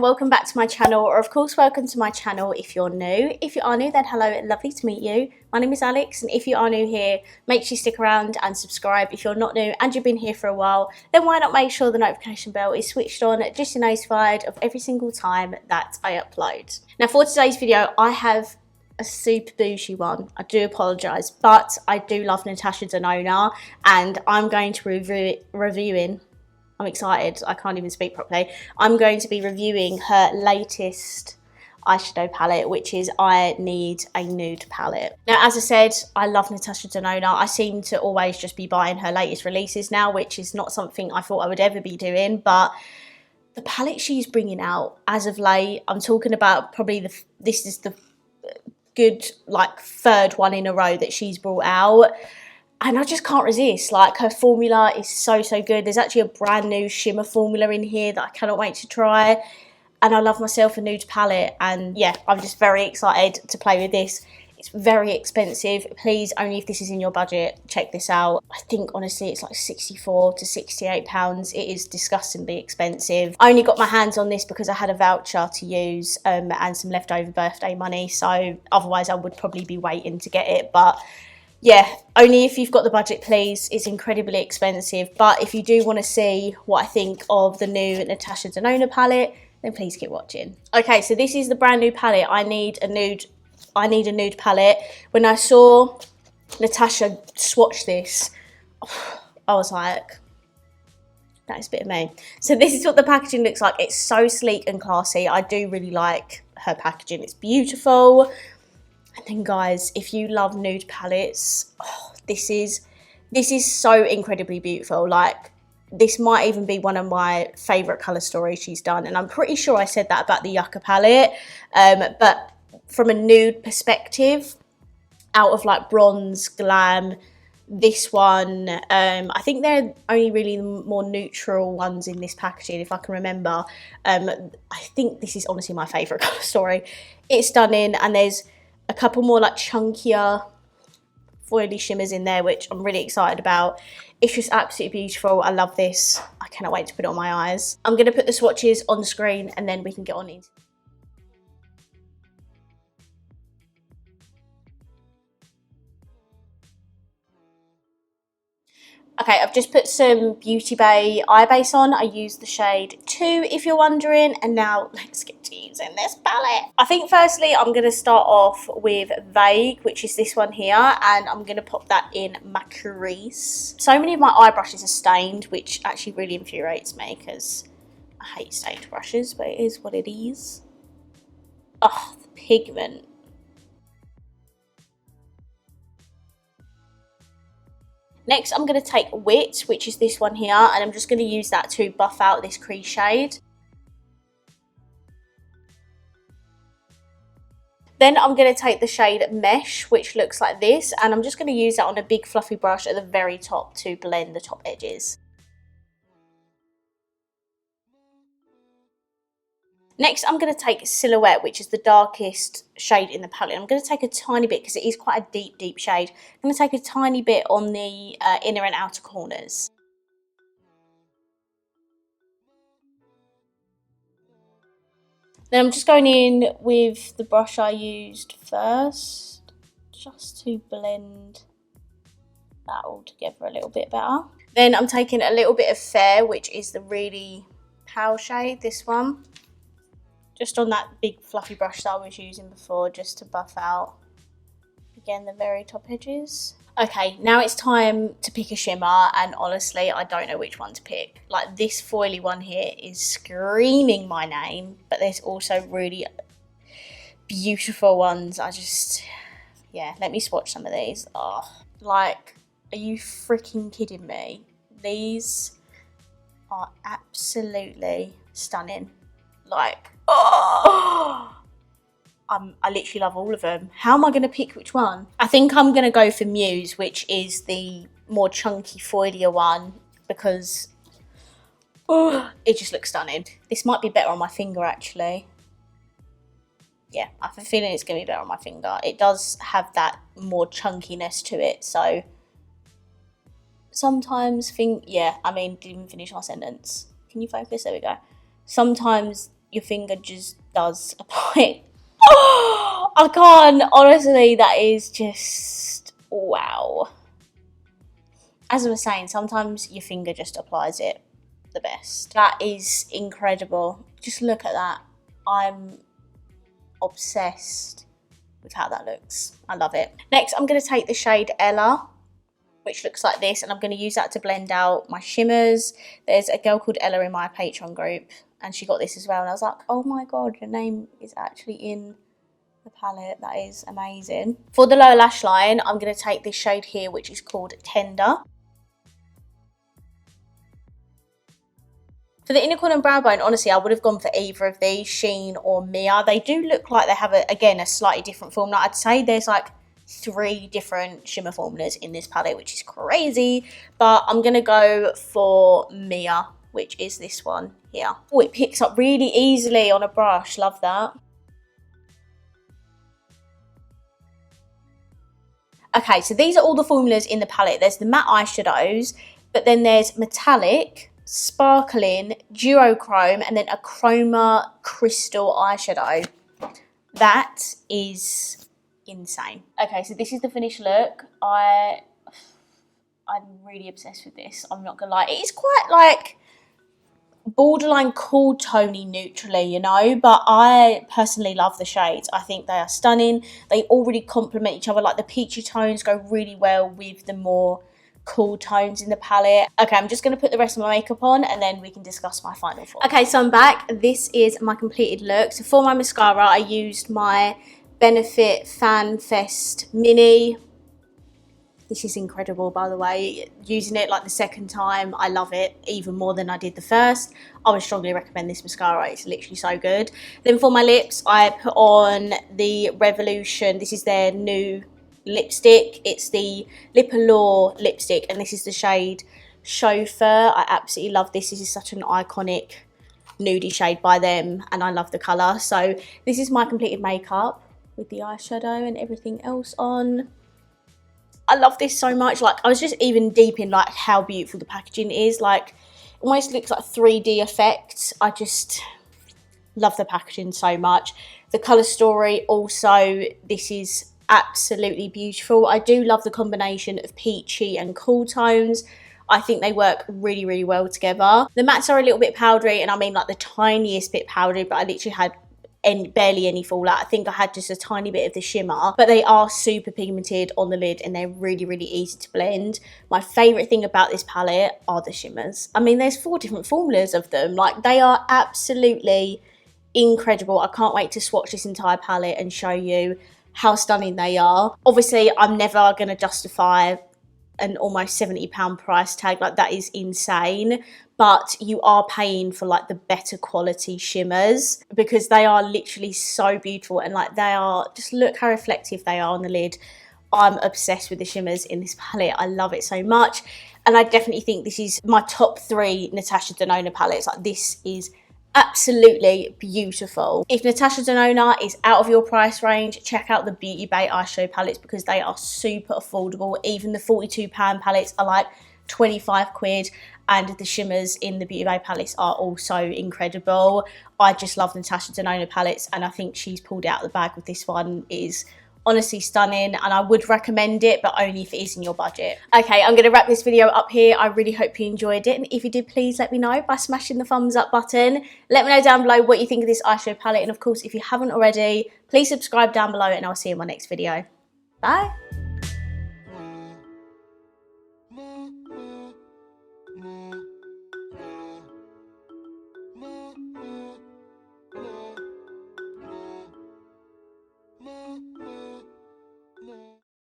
welcome back to my channel, or of course welcome to my channel if you're new. If you are new, then hello, lovely to meet you. My name is Alex, and if you are new here, make sure you stick around and subscribe. If you're not new and you've been here for a while, then why not make sure the notification bell is switched on just to be notified of every single time that I upload. Now for today's video, I have a super bougie one. I do apologise, but I do love Natasha Denona, and I'm going to reviewing. I'm excited, I can't even speak properly. I'm going to be reviewing her latest eyeshadow palette, which is I Need a Nude palette. Now, as I said, I love Natasha Denona. I seem to always just be buying her latest releases now, which is not something I thought I would ever be doing, but the palette she's bringing out as of late, I'm talking about probably this is the good, like, third one in a row that she's brought out. And I just can't resist. Like, her formula is so good. There's actually a brand new shimmer formula in here that I cannot wait to try. And I love myself a nude palette. And yeah, I'm just very excited to play with this. It's very expensive. Please, only if this is in your budget, check this out. I think, honestly, it's like £64 to £68. It is disgustingly expensive. I only got my hands on this because I had a voucher to use and some leftover birthday money. So otherwise, I would probably be waiting to get it. But yeah, only if you've got the budget, please. It's incredibly expensive, but if you do want to see what I think of the new Natasha Denona palette, then please keep watching. Okay, so this is the brand new palette. I Need a Nude palette. When I saw Natasha swatch this, I was like, that is a bit of me. So this is what the packaging looks like. It's so sleek and classy. I do really like her packaging. It's beautiful. And then, guys, if you love nude palettes, oh, this is so incredibly beautiful. Like, this might even be one of my favourite colour stories she's done. And I'm pretty sure I said that about the Yucca palette. But from a nude perspective, out of like bronze, glam, this one, I think they're only really the more neutral ones in this packaging, if I can remember. I think this is honestly my favourite colour story. It's stunning, and there's a couple more like chunkier foily shimmers in there, which I'm really excited about. It's just absolutely beautiful. I love this. I cannot wait to put it on my eyes. I'm going to put the swatches on the screen and then we can get on into it. Okay, I've just put some Beauty Bay eye base on. I used the shade 2, if you're wondering. And now let's get to using this palette. I think firstly I'm going to start off with Vague, which is this one here. And I'm going to pop that in my crease. So many of my eye brushes are stained, which actually really infuriates me because I hate stained brushes, but it is what it is. Oh, the pigment. Next, I'm going to take Wit, which is this one here, and I'm just going to use that to buff out this crease shade. Then I'm going to take the shade Mesh, which looks like this, and I'm just going to use that on a big fluffy brush at the very top to blend the top edges. Next, I'm going to take Silhouette, which is the darkest shade in the palette. I'm going to take a tiny bit, because it is quite a deep shade. I'm going to take a tiny bit on the inner and outer corners. Then I'm just going in with the brush I used first, just to blend that all together a little bit better. Then I'm taking a little bit of Fair, which is the really pale shade, this one. Just on that big fluffy brush that I was using before, just to buff out, again, the very top edges. Okay, now it's time to pick a shimmer, and honestly, I don't know which one to pick. Like, this foily one here is screaming my name, but there's also really beautiful ones. Yeah, let me swatch some of these. Oh, like, are you freaking kidding me? These are absolutely stunning. Like, oh, I literally love all of them. How am I going to pick which one? I think I'm going to go for Muse, which is the more chunky, foilier one, because oh, it just looks stunning. This might be better on my finger, actually. Yeah, I have a feeling it's going to be better on my finger. It does have that more chunkiness to it, so sometimes didn't even finish my sentence. Can you focus? There we go. Sometimes your finger just does apply it. Oh, I can't, honestly, that is just, wow. As I was saying, sometimes your finger just applies it the best. That is incredible. Just look at that. I'm obsessed with how that looks. I love it. Next, I'm going to take the shade Ella, which looks like this, and I'm going to use that to blend out my shimmers. There's a girl called Ella in my Patreon group, and she got this as well, and I was like, oh my god, your name is actually in the palette. That is amazing. For the lower lash line, I'm going to take this shade here, which is called Tender. For the inner corner and brow bone, honestly, I would have gone for either of these, Sheen or Mia. They do look like they have, again, a slightly different formula. I'd say there's like 3 different shimmer formulas in this palette, which is crazy. But I'm going to go for Mia, which is this one here. Oh, it picks up really easily on a brush. Love that. Okay, so these are all the formulas in the palette. There's the matte eyeshadows, but then there's metallic, sparkling, duochrome, and then a chroma crystal eyeshadow. That is insane. Okay, so this is the finished look. I'm really obsessed with this, I'm not gonna lie. It is quite like borderline cool tony neutrally, you know, but I personally love the shades. I think they are stunning. They all really complement each other. Like the peachy tones go really well with the more cool tones in the palette. Okay, I'm just going to put the rest of my makeup on and then we can discuss my final thought. Okay, so I'm back. This is my completed look. So for my mascara, I used my Benefit Fan Fest Mini. This is incredible, by the way. Using it like the second time, I love it even more than I did the first. I would strongly recommend this mascara. It's literally so good. Then for my lips, I put on the Revolution. This is their new lipstick. It's the Lip Allure lipstick, and this is the shade Chauffeur. I absolutely love this. This is such an iconic nudie shade by them, and I love the colour. So this is my completed makeup with the eyeshadow and everything else on. I love this so much. Like, I was just even deep in like how beautiful the packaging is. Like, it almost looks like 3D effects. I just love the packaging so much. The colour story also, this is absolutely beautiful. I do love the combination of peachy and cool tones. I think they work really, really well together. The mattes are a little bit powdery, and I mean like the tiniest bit powdery, but I literally had barely any fallout. I think I had just a tiny bit of the shimmer, but they are super pigmented on the lid and they're really, really easy to blend. My favourite thing about this palette are the shimmers. I mean, there's 4 different formulas of them. Like, they are absolutely incredible. I can't wait to swatch this entire palette and show you how stunning they are. Obviously, I'm never going to justify an almost £70 price tag. Like, that is insane. But you are paying for like the better quality shimmers because they are literally so beautiful, and like they are, just look how reflective they are on the lid. I'm obsessed with the shimmers in this palette. I love it so much, and I definitely think this is my top 3 Natasha Denona palettes. Like, this is absolutely beautiful. If Natasha Denona is out of your price range, check out the Beauty Bay eyeshadow palettes because they are super affordable. Even the £42 palettes are like 25 quid, and the shimmers in the Beauty Bay palettes are also incredible. I just love Natasha Denona palettes, and I think she's pulled it out of the bag with this one. It is honestly stunning, and I would recommend it, but only if it is in your budget. Okay, I'm going to wrap this video up here. I really hope you enjoyed it, and if you did, please let me know by smashing the thumbs up button. Let me know down below what you think of this eyeshadow palette, and of course, if you haven't already, please subscribe down below, and I'll see you in my next video. Bye!